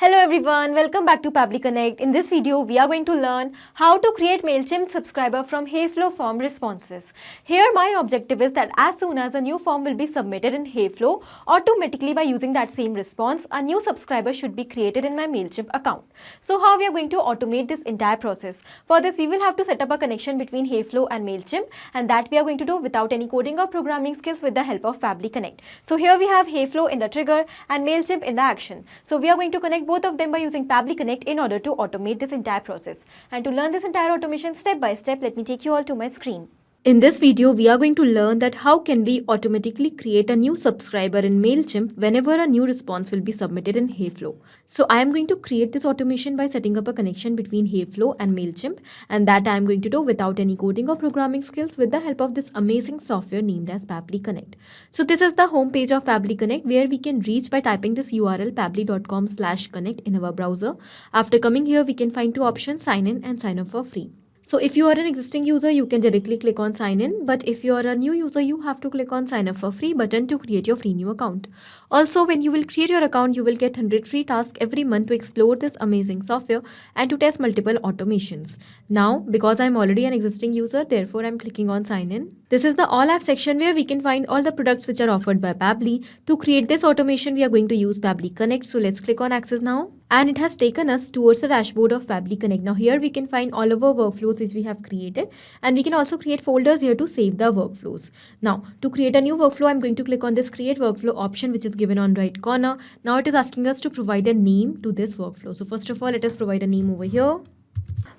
Hello everyone, welcome back to Pabbly Connect. In this video, we are going to learn how to create MailChimp subscriber from Heyflow form responses. Here my objective is that as soon as a new form will be submitted in Heyflow, automatically by using that same response, a new subscriber should be created in my MailChimp account. So how we are going to automate this entire process? For this, we will have to set up a connection between Heyflow and MailChimp, and that we are going to do without any coding or programming skills with the help of Pabbly Connect. So here we have Heyflow in the trigger and MailChimp in the action. So we are going to connect both of them by using Pabbly Connect in order to automate this entire process. And to learn this entire automation step by step, let me take you all to my screen. In this video, we are going to learn that how can we automatically create a new subscriber in MailChimp whenever a new response will be submitted in Heyflow. So I am going to create this automation by setting up a connection between Heyflow and MailChimp, and that I am going to do without any coding or programming skills with the help of this amazing software named as Pabbly Connect. So this is the home page of Pabbly Connect where we can reach by typing this URL pabbly.com/connect in our browser. After coming here, we can find two options: sign in and sign up for free. So if you are an existing user, you can directly click on sign in, but if you are a new user, you have to click on sign up for free button to create your free new account. Also, when you will create your account, you will get 100 free tasks every month to explore this amazing software and to test multiple automations. Now, because I'm already an existing user, therefore I'm clicking on sign in. This is the all app section where we can find all the products which are offered by Pabbly. To create this automation, we are going to use Pabbly Connect. So let's click on access now. And it has taken us towards the dashboard of Pabbly Connect. Now here we can find all of our workflows which we have created, and we can also create folders here to save the workflows. Now to create a new workflow, I'm going to click on this create workflow option which is given on right corner. Now it is asking us to provide a name to this workflow. So first of all, let us provide a name over here.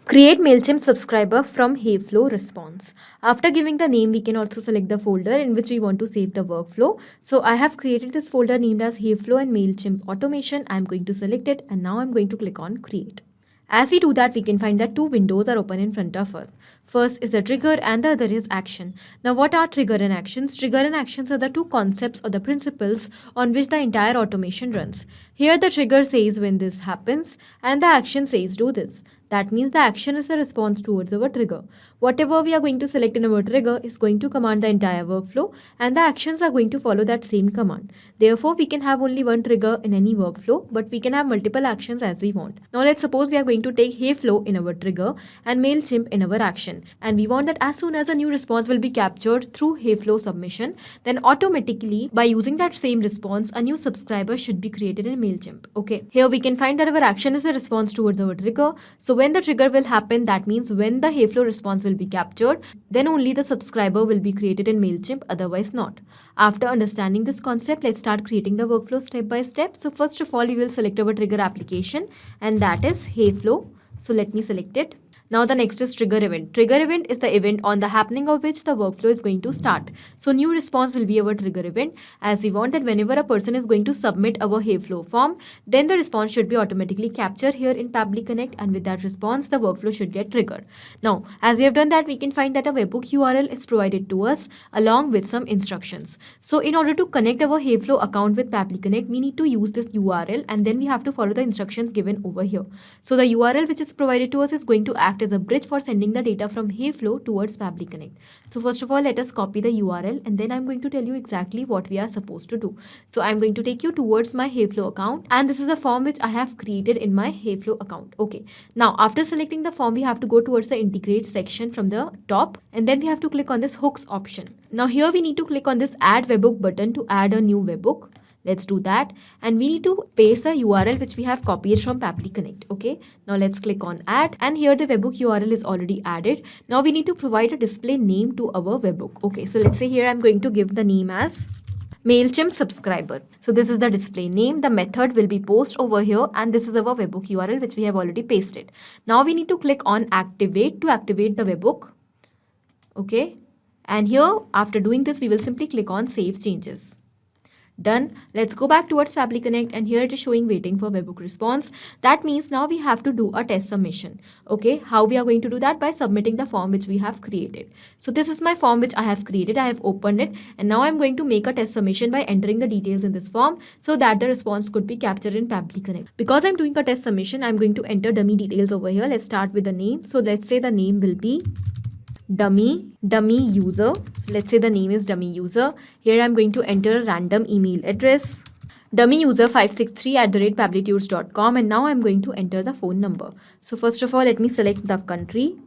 Create MailChimp subscriber from Heyflow response. After giving the name, we can also select the folder in which we want to save the workflow. So I have created this folder named as Heyflow and MailChimp automation. I'm going to select it, and now I'm going to click on create. As we do that, we can find that two windows are open in front of us. First is the trigger and the other is action. Now what are trigger and actions? Trigger and actions are the two concepts or the principles on which the entire automation runs. Here the trigger says when this happens and the action says do this. That means the action is the response towards our trigger. Whatever we are going to select in our trigger is going to command the entire workflow, and the actions are going to follow that same command. Therefore, we can have only one trigger in any workflow, but we can have multiple actions as we want. Now let's suppose we are going to take Heyflow in our trigger and MailChimp in our action. And we want that as soon as a new response will be captured through Heyflow submission, then automatically by using that same response, a new subscriber should be created in MailChimp. Okay, here we can find that our action is the response towards our trigger. So when the trigger will happen, that means when the Heyflow response will be captured, then only the subscriber will be created in MailChimp, otherwise not. After understanding this concept, let's start creating the workflow step by step. So first of all, we will select our trigger application, and that is Heyflow. So let me select it. Now the next is trigger event. Trigger event is the event on the happening of which the workflow is going to start. So new response will be our trigger event, as we want that whenever a person is going to submit our Heyflow form, then the response should be automatically captured here in Pabbly Connect, and with that response the workflow should get triggered. Now as we have done that, we can find that a webhook URL is provided to us along with some instructions. So in order to connect our Heyflow account with Pabbly Connect, we need to use this URL, and then we have to follow the instructions given over here. So the URL which is provided to us is going to act as a bridge for sending the data from Heyflow towards Pabbly Connect. So first of all, let us copy the URL, and then I'm going to tell you exactly what we are supposed to do. So I'm going to take you towards my Heyflow account, and this is the form which I have created in my Heyflow account. Okay, now after selecting the form, we have to go towards the integrate section from the top, and then we have to click on this hooks option. Now here we need to click on this add webhook button to add a new webhook. Let's do that, and we need to paste the URL which we have copied from Pabbly Connect. Okay, now let's click on add, and here the webhook URL is already added. Now we need to provide a display name to our webhook. Okay, so let's say here I'm going to give the name as MailChimp subscriber. So this is the display name. The method will be post over here, and this is our webhook URL which we have already pasted. Now we need to click on activate to activate the webhook. Okay, and here after doing this, we will simply click on save changes. Done. Let's go back towards Pabbly Connect, and here it is showing waiting for webhook response. That means now we have to do a test submission. Okay, how we are going to do that? By submitting the form which we have created. So this is my form which I have created. I have opened it, and now I'm going to make a test submission by entering the details in this form so that the response could be captured in Pabbly Connect. Because I'm doing a test submission, I'm going to enter dummy details over here. Let's start with the name. So let's say the name will be dummy user. So let's say the name is dummy user. Here I'm going to enter a random email address. dummy user 563 at the rate pablitudes.com, and now I'm going to enter the phone number. So first of all, let me select the country.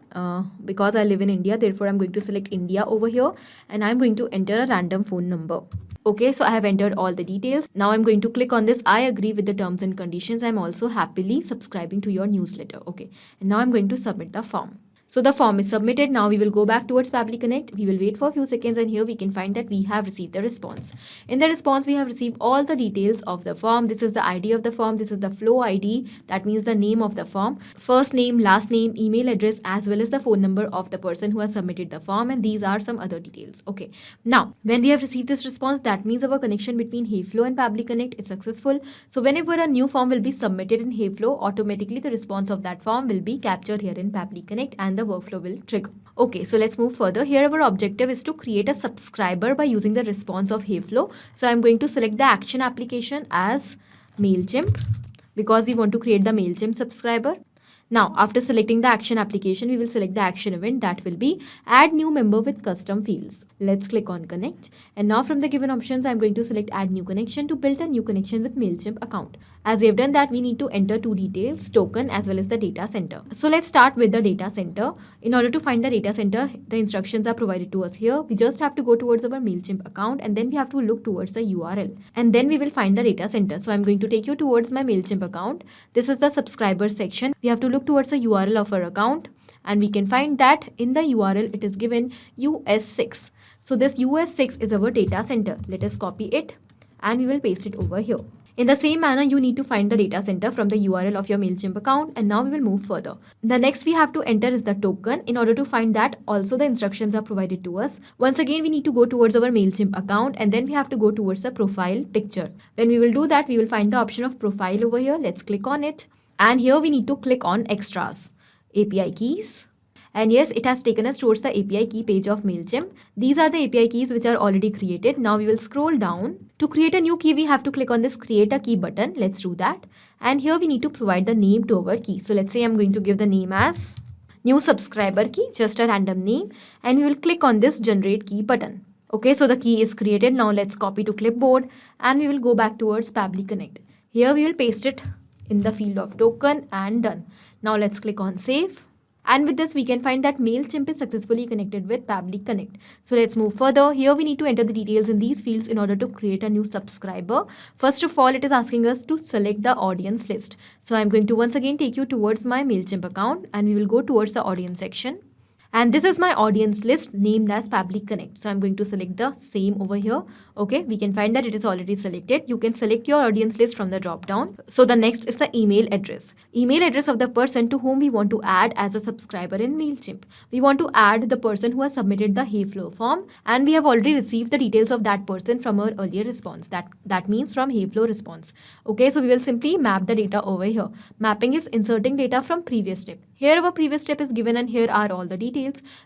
Because I live in India, therefore I'm going to select India over here, and I'm going to enter a random phone number. Okay, so I have entered all the details. Now I'm going to click on this I agree with the terms and conditions. I'm also happily subscribing to your newsletter. Okay, and now I'm going to submit the form. So the form is submitted. Now we will go back towards Pabbly Connect. We will wait for a few seconds, and here we can find that we have received the response. In the response, we have received all the details of the form. This is the ID of the form. This is the flow ID. That means the name of the form. First name, last name, email address, as well as the phone number of the person who has submitted the form. And these are some other details. Okay. Now, when we have received this response, that means our connection between Hayflow and Pabbly Connect is successful. So whenever a new form will be submitted in Hayflow, automatically the response of that form will be captured here in Pabbly Connect, and the workflow will trigger. Okay, so let's move further. Here our objective is to create a subscriber by using the response of Hayflow. So I'm going to select the action application as MailChimp because we want to create the MailChimp subscriber. Now, after selecting the action application, we will select the action event, that will be add new member with custom fields. Let's click on connect. And now from the given options, I'm going to select add new connection to build a new connection with MailChimp account. As we have done that, we need to enter two details, token as well as the data center. So let's start with the data center. In order to find the data center, the instructions are provided to us here. We just have to go towards our MailChimp account, and then we have to look towards the URL, and then we will find the data center. So I'm going to take you towards my MailChimp account. This is the subscriber section. We have to look towards the URL of our account, and we can find that in the URL it is given US6. So this US6 is our data center. Let us copy it and we will paste it over here. In the same manner, you need to find the data center from the URL of your MailChimp account, and now we will move further. The next we have to enter is the token. In order to find that, also the instructions are provided to us. Once again, we need to go towards our MailChimp account, and then we have to go towards the profile picture. When we will do that, we will find the option of profile over here. Let's click on it. And here we need to click on extras, API keys. And yes, it has taken us towards the API key page of MailChimp. These are the API keys which are already created. Now we will scroll down. To create a new key, we have to click on this create a key button. Let's do that. And here we need to provide the name to our key. So let's say I'm going to give the name as new subscriber key, just a random name. And we will click on this generate key button. Okay, so the key is created. Now let's copy to clipboard and we will go back towards Pabbly Connect. Here we will paste it in the field of token and done. Now let's click on save. And with this, we can find that MailChimp is successfully connected with Pabbly Connect. So let's move further. Here we need to enter the details in these fields in order to create a new subscriber. First of all, it is asking us to select the audience list. So I'm going to once again take you towards my MailChimp account, and we will go towards the audience section. And this is my audience list named as Pabbly Connect. So I'm going to select the same over here. Okay, we can find that it is already selected. You can select your audience list from the drop down. So the next is the email address. Email address of the person to whom we want to add as a subscriber in MailChimp. We want to add the person who has submitted the Hayflow form, and we have already received the details of that person from our earlier response. That means from Hayflow response. Okay, so we will simply map the data over here. Mapping is inserting data from previous step. Here our previous step is given, and here are all the details.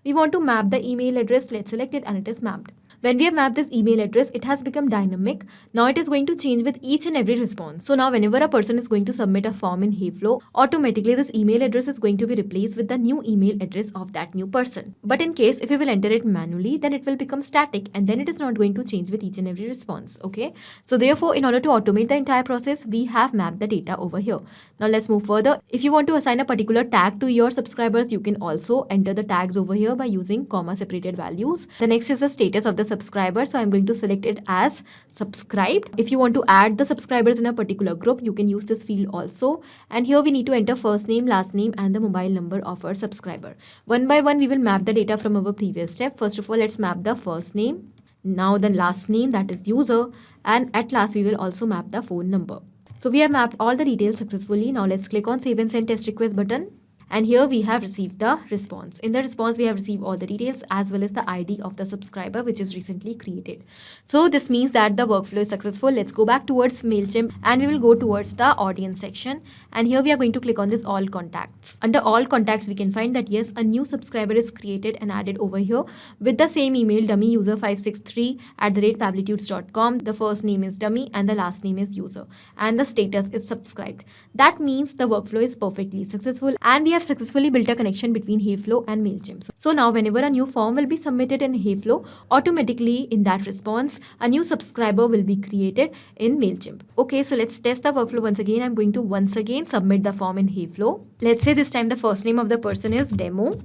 We want to map the email address. Let's select it, and it is mapped. When we have mapped this email address, it has become dynamic. Now it is going to change with each and every response. So now whenever a person is going to submit a form in Hayflow, automatically this email address is going to be replaced with the new email address of that new person. But in case if we will enter it manually, then it will become static, and then it is not going to change with each and every response. Okay. So therefore, in order to automate the entire process, we have mapped the data over here. Now let's move further. If you want to assign a particular tag to your subscribers, you can also enter the tags over here by using comma separated values. The next is the status of the subscriber. So I'm going to select it as subscribed. If you want to add the subscribers in a particular group, you can use this field also. And here we need to enter first name, last name, and the mobile number of our subscriber. One by one, we will map the data from our previous step. First of all, let's map the first name. Now the last name, that is user. And at last, we will also map the phone number. So we have mapped all the details successfully. Now let's click on save and send test request button. And here we have received the response. In the response, we have received all the details as well as the ID of the subscriber which is recently created. So this means that the workflow is successful. Let's go back towards MailChimp and we will go towards the audience section. And here we are going to click on this all contacts. Under all contacts, we can find that yes, a new subscriber is created and added over here with the same email dummy user 563 at the rate pablitudes.com. The first name is dummy and the last name is user. And the status is subscribed. That means the workflow is perfectly successful and we have have successfully built a connection between Hayflow and MailChimp. So now whenever a new form will be submitted in Hayflow, automatically in that response, a new subscriber will be created in MailChimp. Okay, so let's test the workflow once again. I'm going to once again submit the form in Hayflow. Let's say this time the first name of the person is Demo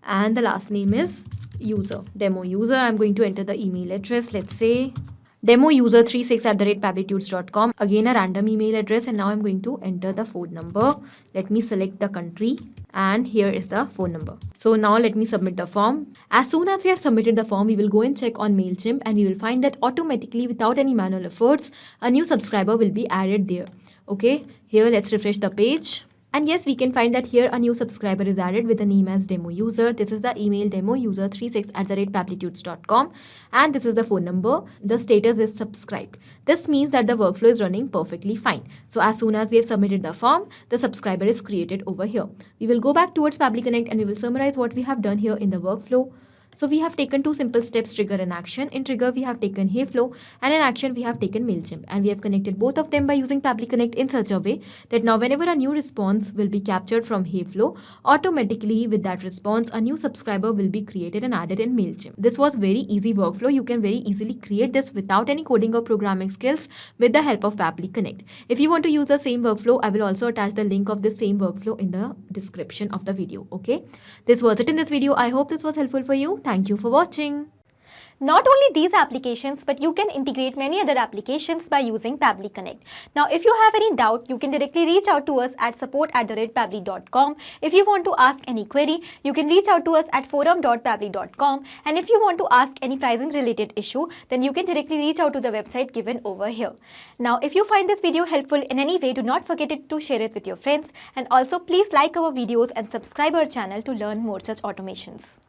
and the last name is User. Demo User. I'm going to enter the email address. Let's say demoUser36@pablitudes.com. Again a random email address, and now I'm going to enter the phone number. Let me select the country, and here is the phone number. So now let me submit the form. As soon as we have submitted the form, we will go and check on MailChimp, and we will find that automatically without any manual efforts, a new subscriber will be added there. Okay, here let's refresh the page. And yes, we can find that here a new subscriber is added with the name as Demo User. This is the email demoUser36@pablitudes.com, and this is the phone number. The status is subscribed. This means that the workflow is running perfectly fine. So as soon as we have submitted the form, the subscriber is created over here. We will go back towards Pabbly Connect and we will summarize what we have done here in the workflow. So we have taken two simple steps: trigger and action. In trigger, we have taken Hayflow, and in action, we have taken MailChimp. And we have connected both of them by using Pabbly Connect in such a way that now whenever a new response will be captured from Hayflow, automatically with that response, a new subscriber will be created and added in MailChimp. This was very easy workflow. You can very easily create this without any coding or programming skills with the help of Pabbly Connect. If you want to use the same workflow, I will also attach the link of the same workflow in the description of the video. Okay, this was it in this video. I hope this was helpful for you. Thank you for watching. Not only these applications, but you can integrate many other applications by using Pabbly Connect. Now, if you have any doubt, you can directly reach out to us at support@pabbly.com. If you want to ask any query, you can reach out to us at forum.pabbly.com. And if you want to ask any pricing related issue, then you can directly reach out to the website given over here. Now, if you find this video helpful in any way, do not forget to share it with your friends. And also, please like our videos and subscribe our channel to learn more such automations.